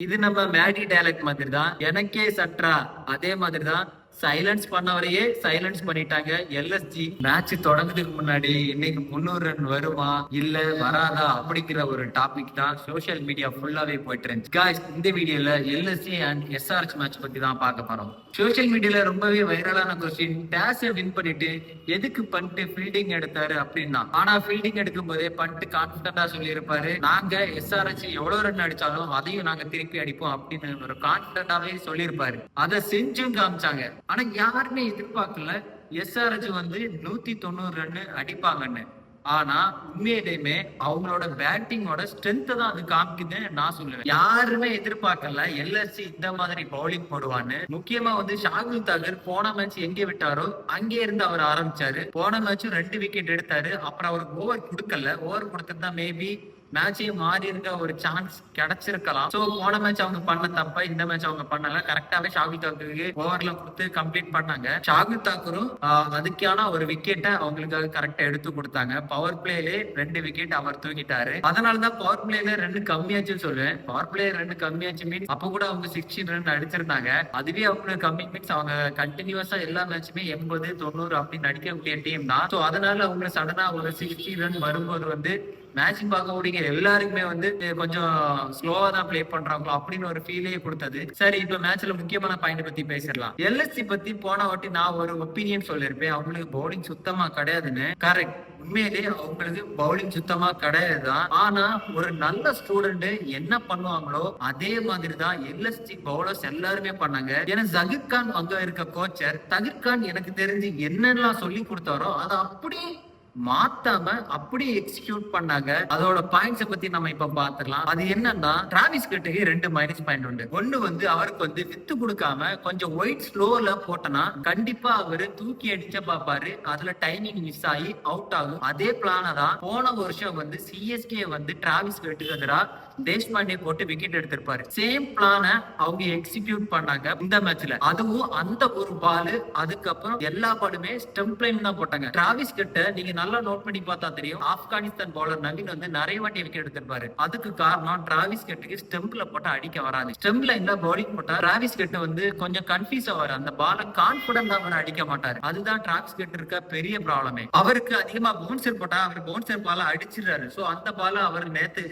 இது நம்ம மேடி டைலாக் மாதிரி தான். எனக்கே சட்ரா அதே மாதிரி தான். சைலன்ஸ் பண்ணவரையே சைலன்ஸ் பண்ணிட்டாங்க எல்எஸ்ஜி. மேட்ச் தொடங்குறதுக்கு முன்னாடி இன்னைக்கு 300 ரன் வருமா இல்ல வராதா அப்படிங்கிற ஒரு டாபிக் தான் சோசியல் மீடியா ஃபுல்லாவே போயிட்டு இருந்துச்சு. காய்ஸ், இந்த வீடியோல எல்எஸ்ஜி அண்ட் எஸ்ஆர்எச் மேட்ச் பத்தி தான் பார்க்க போறோம். சோசியல் மீடியால ரொம்பவே வைரலான கொஸ்டின், டாஸ் வின் பண்ணிட்டு எதுக்கு பண்ட் ஃபீல்டிங் எடுத்தாரு அப்படின்னா. ஆனா ஃபீல்டிங் எடுக்கும் போதே பண்ட் கான்பிடண்டா சொல்லி இருப்பாரு, நாங்க எஸ்ஆர்எச் எவ்வளவு ரன் அடிச்சாலும் அதையும் நாங்க திருப்பி அடிப்போம் அப்படின்னு ஒரு கான்பிடண்டாவே சொல்லியிருப்பாரு. அதை செஞ்சும் காமிச்சாங்க. ஆனா யாருமே எதிர்பார்க்கல எஸ்ஆர்எச் 190 ரன் அடிப்பாங்கன்னு. ஆனா உண்மையிலேயுமே அவங்களோட பேட்டிங்கோட ஸ்ட்ரென்த் தான் அது காமிக்குதுன்னு நான் சொல்லுவேன். யாருமே எதிர்பார்க்கல எல்எஸ்சி இந்த மாதிரி பவுலிங் போடுவான்னு. முக்கியமா ஷாகுல் தாகர் போன மேட்ச் எங்கே விட்டாரோ அங்கே இருந்து அவர் ஆரம்பிச்சாரு. போன மேட்சும் 2 விக்கெட் எடுத்தாரு. அப்புறம் அவருக்கு ஓவர் கொடுக்கல. ஓவர் கொடுத்திருந்தா மேபி மேட்சையும் மாறி இருக்க ஒரு சான்ஸ் கிடைச்சிருக்கலாம். சோ போன மேட்ச் அவங்க பண்ண தப்ப இந்த மேட்ச் அவங்க பண்ணல. கரெக்டாவே ஷாகுல் தாக்கூருக்கு ஓவர்ல கொடுத்து கம்ப்ளீட் பண்ணாங்க. ஷாகுல் தாக்கூரும் அதுக்கான ஒரு விக்கெட்டை அவங்களுக்காக கரெக்டா எடுத்து கொடுத்தாங்க. பவர் பிளேல 2 விக்கெட் அவர் தூக்கிட்டாரு. அதனாலதான் பவர் பிளேல 2 கம்மியாச்சுன்னு சொல்லுவேன். பவர் பிளே 2 கம்மியாச்சு மீன்ஸ் அப்ப கூட அவங்க 16 ரன் அடிச்சிருந்தாங்க. அதுவே அவங்க கம்மி மீன்ஸ் அவங்க கண்டினியூஸா எல்லா மேட்சுமே 80, 90 அப்படின்னு அடிக்கக்கூடிய டீம் தான். சோ அதனால அவங்க சடனா ஒரு 60 ரன் வரும்போது மேட்சிங் பார்க்கக்கூடிய எல்லாருக்குமே கொஞ்சம் ஸ்லோவா தான் பிளே பண்றாங்களோ அப்படின்னு ஒரு ஃபீலே கொடுத்தது. சரி, இப்ப மேட்ச்ல முக்கியமான பாயிண்ட் பத்தி பேசிடலாம். எல்எஸ்சி பத்தி போன வாட்டி நான் ஒரு ஒப்பீனியன் சொல்லிருப்பேன், அவங்களுக்கு பவுலிங் சுத்தமா கிடையாதுன்னு. கரெக்ட், உண்மையிலே அவங்களுக்கு பவுலிங் சுத்தமா கிடையாதுதான். ஆனா ஒரு நல்ல ஸ்டூடெண்ட் என்ன பண்ணுவாங்களோ அதே மாதிரி தான் எல்எஸ்சி பவுலர்ஸ் எல்லாருமே பண்ணாங்க. ஏன்னா ஜகீர் கான் அங்க இருக்க கோச்சர் தகிர் கான் எனக்கு தெரிஞ்சு என்னெல்லாம் சொல்லி கொடுத்தாரோ அதை அப்படி மாத்தாம அப்படியே எக்ஸிக்யூட் பண்ணாங்க. அதோட பாயிண்ட்ஸ் பத்தி நம்ம இப்ப பாத்துக்கலாம். அது என்னன்னா, டிராவிஸ் ஹெட்டுக்கு 2 மைனஸ் பாயிண்ட் உண்டு. ஒண்ணு அவருக்கு வித்து கொடுக்காம கொஞ்சம் ஒயிட் ஸ்லோல போட்டனா கண்டிப்பா அவரு தூக்கி அடிச்ச பாப்பாரு. அதுல டைமிங் மிஸ் ஆகி அவுட் ஆகும். அதே பிளான தான் போன வருஷம் சிஎஸ்கே டிராவிஸ் ஹெட்டுக்கு எதிரா தேஷ்பாண்டே போட்டு விக்கெட் எடுத்திருப்பாரு. சேம் பிளான அவங்க எக்ஸிக்யூட் பண்ணாங்க இந்த மேட்ச்ல. அதுவும் அந்த ஒரு பால், அதுக்கப்புறம் எல்லா பாலுமே ஸ்டம்ப் லைன் தான் போட்டாங்க. டிராவிஸ் ஹெட்ட நீங்க நல்லா நோட் பண்ணி பார்த்தா தெரியும், ஆப்கானிஸ்தான் பவுலர் நவீன் நிறைய வாட்டி விக்கெட் எடுத்திருப்பாரு. அதுக்கு காரணம் டிராவிஸ் ஹெட்டுக்கு ஸ்டெம்ப்ல போட்டு அடிக்க வராது. ஸ்டெம்ப் லைன்ல பவுலிங் போட்டா டிராவிஸ் ஹெட் கொஞ்சம் கன்ஃபியூஸ் ஆவாரு. அந்த பால கான்பிடன்ட் அவர் அடிக்க மாட்டாரு. அதுதான் டிராவிஸ் ஹெட் இருக்க பெரிய ப்ராப்ளமே. அவருக்கு அதிகமா பவுன்சர் போட்டா அவர் பவுன்சர் பால அடிச்சிடறாரு. சோ அந்த பால அவர் நேத்து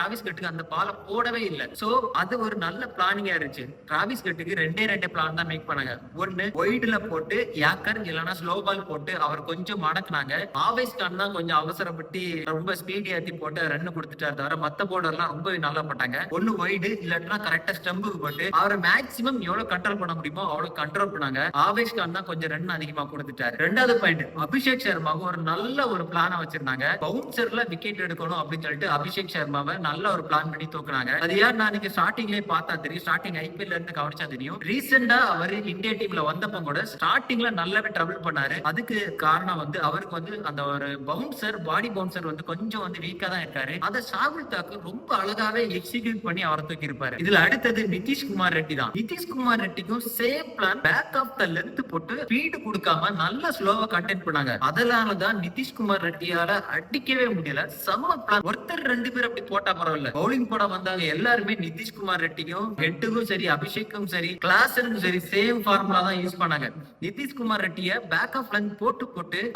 டிராவிஸ் ஹெட்டுக்கு அந்த பால போடவே இல்லை. சோ அது ஒரு நல்ல பிளானிங்கா இருந்துச்சு. டிராவிஸ் ஹெட்டுக்கு 2 பிளான் தான் மேக் பண்ணாங்க. ஒன்னு ஒயிட்ல போட்டு யாக்கர் இல்லனா ஸ்லோ பால் போட்டு அவர் கொஞ்சம் மடக்குனாங்க. ஆவேஸ் கான் தான் கொஞ்சம் அவசரப்பட்டு ரொம்ப ஸ்பீட் ஏத்தி போட்டு ரன் கொடுத்துட்டாரு. தவிர மத்த போர்டர்லாம் ரொம்ப நல்லா போட்டாங்க. ஒன்னு ஒயிடு இல்லன்னா கரெக்டா ஸ்டம்புக்கு போட்டு அவரை மேக்சிமம் எவ்வளவு கண்ட்ரோல் பண்ண முடியுமோ அவ்வளவு கண்ட்ரோல் பண்ணாங்க. ஆவேஸ் கான் தான் கொஞ்சம் ரன் அதிகமா கொடுத்துட்டாரு. 2வது பாயிண்ட், அபிஷேக் சர்மாவும் ஒரு நல்ல ஒரு பிளான வச்சிருந்தாங்க. பவுன்சர்ல விக்கெட் எடுக்கணும் அப்படின்னு சொல்லிட்டு அபிஷேக் சர்மாவை நல்ல ஒரு பிளான் பண்ணி தூக்குனாங்க. அது யார் நான் நீங்க ஸ்டார்டிங்லயே பார்த்தா தெரியும். ஸ்டார்டிங் ஐபிஎல் இருந்து கவனிச்சா தெரியும். ரீசெண்டா அவர் இந்தியா டீம்ல வந்தப்ப கூட ஸ்டார்டிங்ல நல்லாவே ட்ரபிள் பண்ணாரு. அதுக்கு காரணம் அவருக்கு அந்த ஒரு பவுன்சர் பாடி பவுன்சர் கொஞ்சம் வீக்கா தான் இருக்காரு. அதை ஷாகுல் தாக்கூர் ரொம்ப அழகாவே எக்ஸிக்யூட் பண்ணி அவரை தூக்கி இருப்பாரு. இதுல அடுத்தது நிதிஷ்குமார் ரெட்டி தான். நிதிஷ்குமார் ரெட்டிக்கும் same plan, back of the length போட்டு ஸ்பீட் கொடுக்காம நல்ல ஸ்லோவா கண்டென்ட் பண்ணாங்க. அதனாலதான் நிதிஷ்குமார் ரெட்டியால அடிக்கவே முடியல. செம்ம பிளான். ஒருத்தர் 2 பேர் அப்படி போட்டா பரவாயில்ல. பவுலிங் போட வந்தாங்க எல்லாருமே நிதிஷ்குமார் ரெட்டிக்கும் ஹெட்டுக்கும் சரி அபிஷேக்கும் சரி கிளாஸனுக்கும் சரி சேம் ஃபார்முலா தான் யூஸ் பண்ணாங்க. நிதிஷ்குமார் ரெட்டிய பேக் ஆஃப் லென்த் போட்டு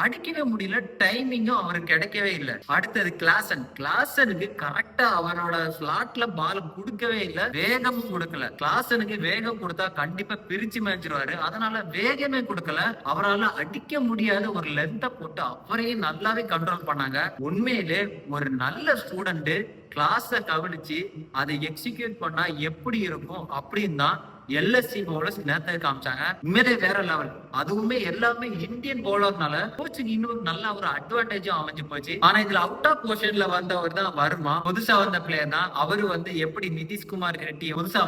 அடிக்கவே முடியல. டைமிங்கும் அவருக்கு கிடைக்கவே இல்லை. அடுத்தது கிளாசனுக்கு கரெக்டா அவரோட ஸ்லாட்ல பால் கொடுக்கவே இல்லை. வேகமும் கொடுக்கல. கிளாசனுக்கு வேகம் கொடுத்தா கண்டிப்பா பிரிச்சு மேய்ச்சிருவாரு. அதனால வேகமே கொடுக்கல. அவரால் அடிக்க முடியாத ஒரு லென்த்தை போட்டு அவரையும் நல்லாவே கண்ட்ரோல் பண்ணாங்க. உண்மையிலே ஒரு நல்ல ஸ்டூடெண்ட் கிளாஸ கவனிச்சு அதை எக்ஸிக்யூட் பண்ணா எப்படி இருக்கும் அப்படின்னு தான் எல்எஸ்சி பவுலர்ஸ் நேரத்தை காமிச்சாங்க. உண்மையிலே வேற லெவல். அதுவுமே எல்லாமே இந்தியன் பவுலர்னால கோச்சுக்கு இன்னும் நல்ல ஒரு அட்வான்டேஜும் அமைஞ்சு போச்சு. ஆனா இதுல அவுட் ஆஃப் பொசிஷன்ல வந்தவர் தான் வர்மா. புதுசா வந்த பிளேயர் தான். அவரு எப்படி நிதிஷ்குமார் ரெட்டி புதுசா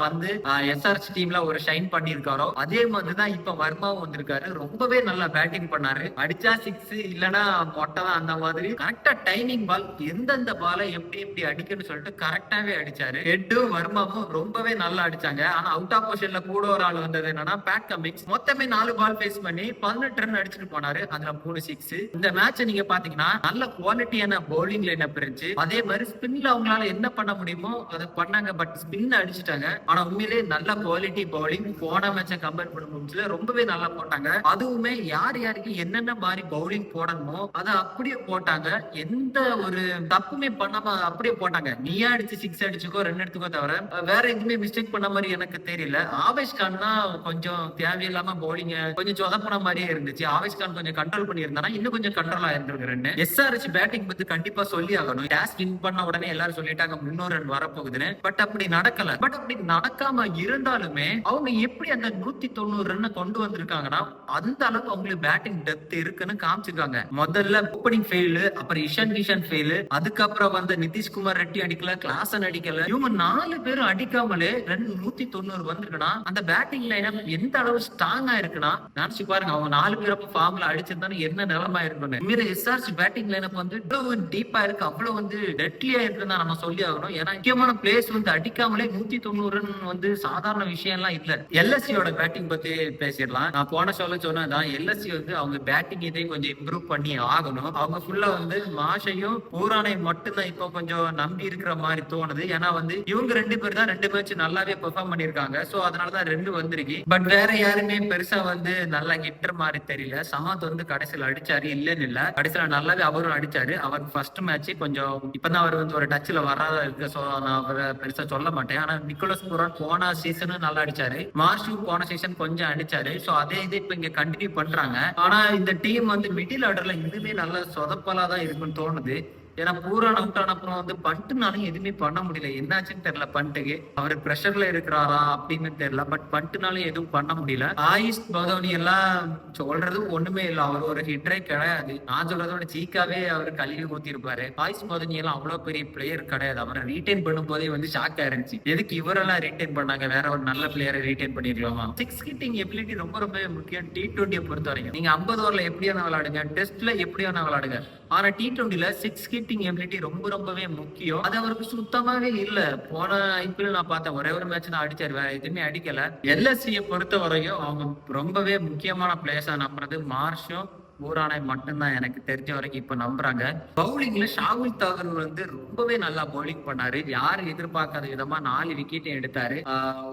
எஸ்ஆர்எச் டீம்ல ஒரு ஷைன் பண்ணிருக்காரோ அதே மாதிரிதான் இப்ப வர்மாவும் வந்திருக்காரு. ரொம்பவே நல்லா பேட்டிங் பண்ணாரு. அடிச்சா 6 இல்லனா மொட்டை தான். அந்த மாதிரி கரெக்டா டைமிங் பால் எந்தெந்த பால எப்படி அடிக்கணும்னு சொல்லிட்டு கரெக்டாவே அடிச்சாரு. ஹெட்டும் வர்மாவும் ரொம்பவே நல்லா அடிச்சாங்க. ஆனா அவுட் ஆஃப் பொசிஷன்ல கூட ஒரு ஆள் வந்தது என்னன்னா பேட் கமிங்ஸ். மொத்தமே 4 பால் ஃபேஸ் பண்ணி 18 ரன் அடிச்சுட்டு போனாரு. அதுல 3 சிக்ஸ். இந்த மேட்ச் நீங்க பாத்தீங்கன்னா நல்ல குவாலிட்டியான பவுலிங் லைனப் இருந்துச்சு. அதே மாதிரி ஸ்பின்ல அவங்களால என்ன பண்ண முடியுமோ அதை பண்ணாங்க. பட் ஸ்பின் அடிச்சுட்டாங்க. ஆனா உண்மையிலே நல்ல குவாலிட்டி பவுலிங். போன மேட்சை கம்பேர் பண்ணும்போது ரொம்பவே நல்லா போட்டாங்க. அதுவுமே யார் யாருக்கு என்னென்ன மாதிரி பவுலிங் போடணுமோ அதை அப்படியே போட்டாங்க. எந்த ஒரு தப்புமே பண்ணாம அப்படியே போட்டாங்க. நீயா அடிச்சு 6 அடிச்சுக்கோ 2 எடுத்துக்கோ தவிர வேற எதுவுமே மிஸ்டேக் பண்ண மாதிரி எனக்கு தெரியல. ஆவேஷ் கான் தான் கொஞ்சம் தேவையில்லாம பவுலிங் கொஞ்சம் சொதப்பின மாதிரியே இருந்துச்சு. ஆவேஷ் கான் கொஞ்சம் கண்ட்ரோல் பண்ணி இருந்தா இன்னும் கொஞ்சம் கண்ட்ரோல் ஆயிருந்திருக்கிறேன்னு. SRH பேட்டிங் பத்தி கண்டிப்பா சொல்லி ஆகணும். டாஸ் வின் பண்ண உடனே எல்லாரும் சொல்லிட்டாங்க 300 ரன் வரப்போகுதுன்னு. பட் அப்படி நடக்கல. பட் அப்படி நடக்காம இருந்தாலுமே அவங்க எப்படி அந்த 190 ரன் கொண்டு வந்திருக்காங்கன்னா அந்த அளவுக்கு அவங்களுக்கு பேட்டிங் டெப்த் இருக்குன்னு காமிச்சிருக்காங்க. முதல்ல ஓப்பனிங் ஃபெயில், அப்புறம் இஷான் கிஷன் ஃபெயில், அதுக்கப்புறம் வந்து நிதிஷ்குமார் ரெட்டி அடிக்கல, கிளாசன் அடிக்கல. இவங்க 4 பேரும் அடிக்காமலே 190 வந்திருக்குன்னா அந்த பேட்டிங் லைன் எந்த அளவு ஸ்ட்ராங்கா இருக்குன்னா நினைச்சு பாருங்க. அவங்க 4 பேரும் ஃபார்ம்ல அடிச்சிருந்தாலும் என்ன நிலைமை இருக்குன்னு. SRH பேட்டிங் லைனப் வந்து டீப்பா இருக்கு. அவ்வளவு வந்து டெட்லியா இருக்குன்னு நம்ம சொல்லி ஆகணும். ஏன்னா முக்கியமான பிளேஸ் வந்து அடிக்காமலே 190 ரன் வந்து சாதாரண விஷயம் எல்லாம் இல்ல. LSCயோட பேட்டிங் பத்தி பேசிடலாம். நான் போன ஷோல சொன்னதான் LSC வந்து அவங்க பேட்டிங் இதையும் கொஞ்சம் இம்ப்ரூவ் பண்ணி ஆகணும். அவங்க ஃபுல்லா வந்து மாஷையும் பூரானை மட்டும்தான் இப்போ கொஞ்சம் நம்பி இருக்கிற மாதிரி தோணுது. ஏன்னா வந்து இவங்க 2 பேர் தான் 2 மேட்ச் நல்லாவே பெர்ஃபார்ம் பண்ணிருக்காங்க. சோ அதனாலதான் 2 வந்திருக்கு. பட் வேற யாருமே பெருசா வந்து நல்லா ஹிட்டர் மாதிரி தெரியல. சமத் வந்து கடைசியில் அடிச்சாரு, இல்லன்னு இல்ல, கடைசியில நல்லாவே அவரும் அடிச்சாரு. அவர் ஃபர்ஸ்ட் மேட்ச் கொஞ்சம் இப்பதான் அவர் வந்து ஒரு டச்ல வராத இருக்கு. சோ நான் அவரை பெருசா சொல்ல மாட்டேன். ஆனா நிக்கோலஸ் பூரான் போன சீசனும் நல்லா அடிச்சாரு. மார்ஷும் போன சீசன் கொஞ்சம் அடிச்சாரு. சோ அதே இது இப்ப இங்க கண்டினியூ பண்றாங்க. ஆனா இந்த டீம் வந்து மிடில் ஆர்டர்ல இதுவே நல்ல சொதப்பலா தான் இருக்குன்னு தோணுது. ஏன்னா பூரான் அவுட் ஆன அப்புறம் வந்து பண்ட்டுனாலும் எதுவுமே பண்ண முடியல. என்னாச்சுன்னு தெரியல. பண்ட்டுக்கு அவர் பிரஷர்ல இருக்கிறாரா அப்படின்னு தெரியல. பட் பண்ட்டுனாலும் எதுவும் பண்ண முடியல. ஆயுஷ் பதோனி எல்லாம் சொல்றது ஒண்ணுமே இல்லை. அவர் ஒரு ஹிட்டரே கிடையாது. நான் சொல்றதோட சீக்காவே அவர் கழுவி ஊத்திருப்பாரு. ஆயுஷ் பதோனி எல்லாம் அவ்வளவு பெரிய பிளேயர் கிடையாது. அவரை ரீட்டைன் பண்ணும் போதே வந்து ஷாக் ஆயிருந்துச்சு. எதுக்கு இவரெல்லாம் ரீட்டைன் பண்ணாங்க, வேற ஒரு நல்ல பிளேயரை ரீட்டைன் பண்ணிருக்கலாமா. 6 ஹிட்டிங் எபிலிட்டி ரொம்ப ரொம்ப முக்கியம் T20 பொறுத்த வரைக்கும். நீங்க 50 ஓவர்ல எப்படியான விளையாடுங்க, டெஸ்ட்ல எப்படியான விளையாடுங்க. ஆனா T20ல 6 ஹிட்டிங் எபிலிட்டி ரொம்ப ரொம்பவே முக்கியம். அது அவருக்கு சுத்தமாவே இல்ல. போன IPL நான் பார்த்தேன், ஒரே ஒரு மேட்ச் தான் அடிச்சாரு, வேற எதுவுமே அடிக்கல. LSCயை பொறுத்த வரையும் அவங்க ரொம்பவே முக்கியமான பிளேயர்ஸா நம்புறது மார்ஷும் பூரானை மட்டும்தான் எனக்கு தெரிஞ்ச வரைக்கும் இப்ப நம்புறாங்க. பவுலிங்ல ஷாகுல் தாகூர் வந்து ரொம்பவே நல்லா பவுலிங் பண்ணாரு. யாரும் எதிர்பார்க்காத விதமா 4 விக்கெட் எடுத்தாரு.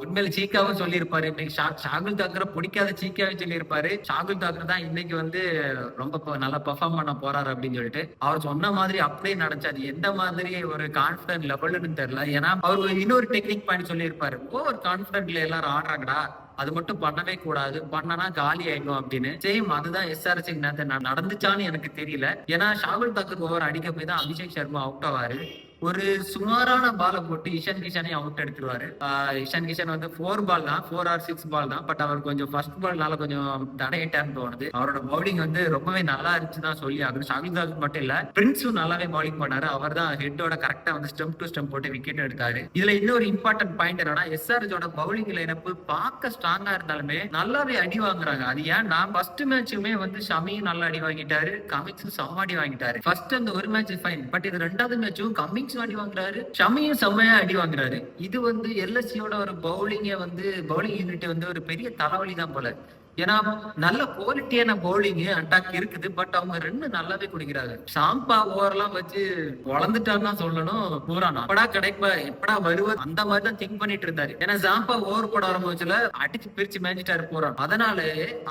உண்மையில சீக்காவும் சொல்லியிருப்பாரு, இன்னைக்கு ஷாகுல் தாக்கூரை பிடிக்காத சீக்காவே சொல்லியிருப்பாரு, ஷாகுல் தாக்கூர் தான் இன்னைக்கு வந்து ரொம்ப நல்லா பெர்ஃபார்ம் பண்ண போறாரு அப்படின்னு சொல்லிட்டு. அவர் சொன்ன மாதிரி அப்படியே நடந்துச்சு. எந்த மாதிரி ஒரு கான்பிடன்ட் லெவல்னு தெரியல. ஏன்னா அவர் இன்னொரு டெக்னிக் பண்ணி சொல்லியிருப்பாரு, ஓவர் கான்பிடன்ட்ல எல்லாரும் ஆடுறாங்கடா, அது மட்டும் பண்ணவே கூடாது, பண்ணனா காலி ஆயிடும் அப்படின்னு. சேம் அதுதான் SRH நடந்துச்சான்னு எனக்கு தெரியல. ஏன்னா ஷாகுல் தாக்கூர் ஓவர் அடிக்க போய் தான் அபிஷேக் சர்மா அவுட் ஆவாரு. ஒரு சுமாரான பாலை போட்டு இஷான் கிஷானே அவுட் எடுத்துருவாரு. இஷான் கிஷன் வந்து 4 பால் தான், 4 or 6 பால் தான். பட் அவர் கொஞ்சம் ஃபர்ஸ்ட் பால்னால கொஞ்சம் தடையிட்டான்னு தோணுது. அவரோட பவுலிங் வந்து ரொம்பவே நல்லா இருந்துச்சு தான் சொல்லி ஆகணும். ஷாகுல் தாக்கூர் மட்டும் இல்ல, பிரின்ஸும் நல்லாவே பவுலிங் பண்ணாரு. அவர் தான் ஹெட்டோட கரெக்டா வந்து ஸ்டெம் டு ஸ்டெம் போட்டு விக்கெட் எடுத்தாரு. இதுல இன்னொரு இம்பார்ட்டன்ட் பாயிண்ட் என்னன்னா SRHோட பவுலிங் லைனப் பார்க்க ஸ்ட்ராங்கா இருந்தாலுமே நல்லாவே அடி வாங்குறாங்க. அது ஏன்னா ஃபர்ஸ்ட் மேட்சுமே வந்து ஷமியும் நல்லா அடி வாங்கிட்டாரு, கமிங்ஸும் செம்ம அடி வாங்கிட்டாரு. ஃபர்ஸ்ட் அந்த ஒரு மேட்ச் ஃபைன், பட் இது 2வது மேட்சும் கமிங்ஸ் அடி வாங்குறாரு, ஷமியும் செம்மையா அடி வாங்குறாரு. இது வந்து LSCயோட ஒரு பவுலிங் யூனிட் வந்து ஒரு பெரிய தலைவலி தான் போல. ஏன்னா நல்ல குவாலிட்டியான பவுலிங் அட்டாக் இருக்குது. பட் அவங்க 2 நல்லாவே குடிக்கிறாங்க. சாம்பா ஓவர்லாம் வச்சு வளர்ந்துட்டான்னு சொல்லணும். பூரான் எப்படா கிடைப்பா, எப்படா வருவது அந்த மாதிரி தான் திங்க் பண்ணிட்டு இருந்தாரு. ஏன்னா ஜாம்பா ஓவர் போட ஆரம்பிச்சுல அடிச்சு பிரிச்சு மேஞ்சிட்டாரு பூரான். அதனால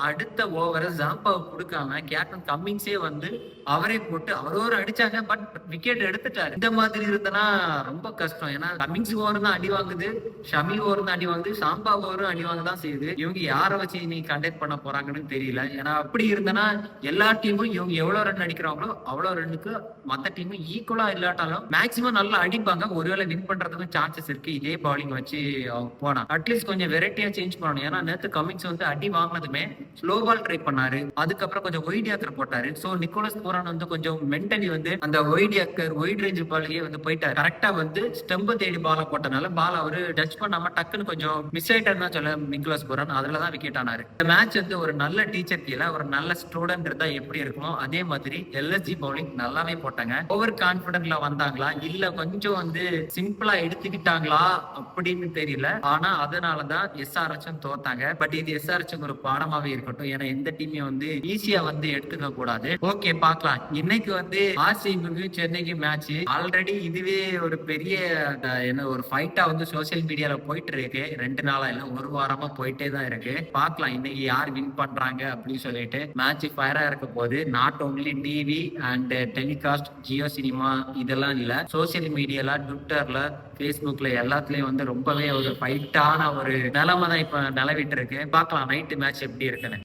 அடுத்த ஓவரை ஜாம்பாவை கொடுக்காம கேப்டன் கம்மிங்ஸே வந்து அவரே போட்டு அவரோரு அடிச்சாங்க. பட் விக்கெட் எடுத்துட்டாரு. இந்த மாதிரி இருந்தனா ரொம்ப கஷ்டம். ஏன்னா கம்மிங்ஸ் ஓவர் தான் அடி வாங்குது, ஷமி ஓவர் தான் அடி வாங்குது, சாம்பா ஓவரும் அடி வாங்க தான் செய்யுது. இவங்க யாரை வச்சு நீ கண்டக்ட் பண்ண போறாங்கன்னு தெரியல. ஏன்னா அப்படி இருந்தனா எல்லா டீமும் இவங்க எவ்வளவு ரன் அடிக்கிறாங்களோ அவ்வளவு ரன்னுக்கு மத்த டீமும் ஈக்குவலா இல்லாட்டாலும் மேக்சிமம் நல்லா அடிப்பாங்க. ஒருவேளை வின் பண்றதுக்கும் சான்சஸ் இருக்கு இதே பவுலிங் வச்சு அவங்க போனா. அட்லீஸ்ட் கொஞ்சம் வெரைட்டியா சேஞ்ச் பண்ணணும். ஏன்னா நேத்து கமிங்ஸ் வந்து அடி வாங்கினதுமே ஸ்லோ பால் ட்ரை பண்ணாரு, அதுக்கப்புறம் கொஞ்சம் ஒயிட் ஆக்கர் போட்டாரு. சோ நிக்கோலஸ் பூரான் வந்து கொஞ்சம் மென்டலி வந்து அந்த ஒயிட் ஆக்கர் ஒயிட் ரேஞ்ச் பாலையே வந்து போயிட்டாரு. கரெக்டா வந்து ஸ்டெம்ப தேடி பால போட்டனால பால் அவரு டச் பண்ணாம டக்குன்னு கொஞ்சம் மிஸ் ஆயிட்டாருன்னு சொல்ல நிக்கோலஸ் பூரான். அதுலதான் விக்கெட் ஆனாரு. மேட்ச் வந்து ஒரு நல்ல டீச்சர் கீழே ஒரு நல்ல ஸ்டூடெண்ட் இருந்தா எப்படி இருக்குமோ அதே மாதிரி எல்எஸ்ஜி பவுலிங் நல்லாவே போட்டாங்க. ஓவர் கான்பிடன்ட்ல வந்தாங்களா இல்ல கொஞ்சம் வந்து சிம்பிளா எடுத்துக்கிட்டாங்களா அப்படின்னு தெரியல. ஆனா அதனாலதான் எஸ்ஆர்எச்சும் தோத்தாங்க. பட் இது எஸ்ஆர்எச்சும் ஒரு பாடமாவே இருக்கட்டும். ஏன்னா எந்த டீமையும் வந்து ஈஸியா வந்து எடுத்துக்க கூடாது. ஓகே பார்க்கலாம். இன்னைக்கு வந்து ஆர்சிபிக்கும் சென்னைக்கு மேட்ச் ஆல்ரெடி இதுவே ஒரு பெரிய என்ன ஒரு ஃபைட்டா வந்து சோசியல் மீடியால போயிட்டு இருக்கு. 2 நாளா இல்ல ஒரு வாரமா போயிட்டே தான் இருக்கு. பார்க்கலாம் இன்னைக்கு யார் வின் பண்றாங்க அப்படின்னு சொல்லிட்டு. மேட்ச் ஃபயரா இருக்க போது not only TV and telecast Jio cinema இதெல்லாம் இல்ல, சோசியல் மீடியால ட்விட்டர்ல பேஸ்புக்ல எல்லாத்துலயும் வந்து ரொம்பவே ஒரு ஃபைட்டான ஒரு நிலைமை தான் இப்ப நிலவிட்டு இருக்கு. பார்க்கலாம் நைட்டு மேட்ச் எப்படி இருக்குன்னு.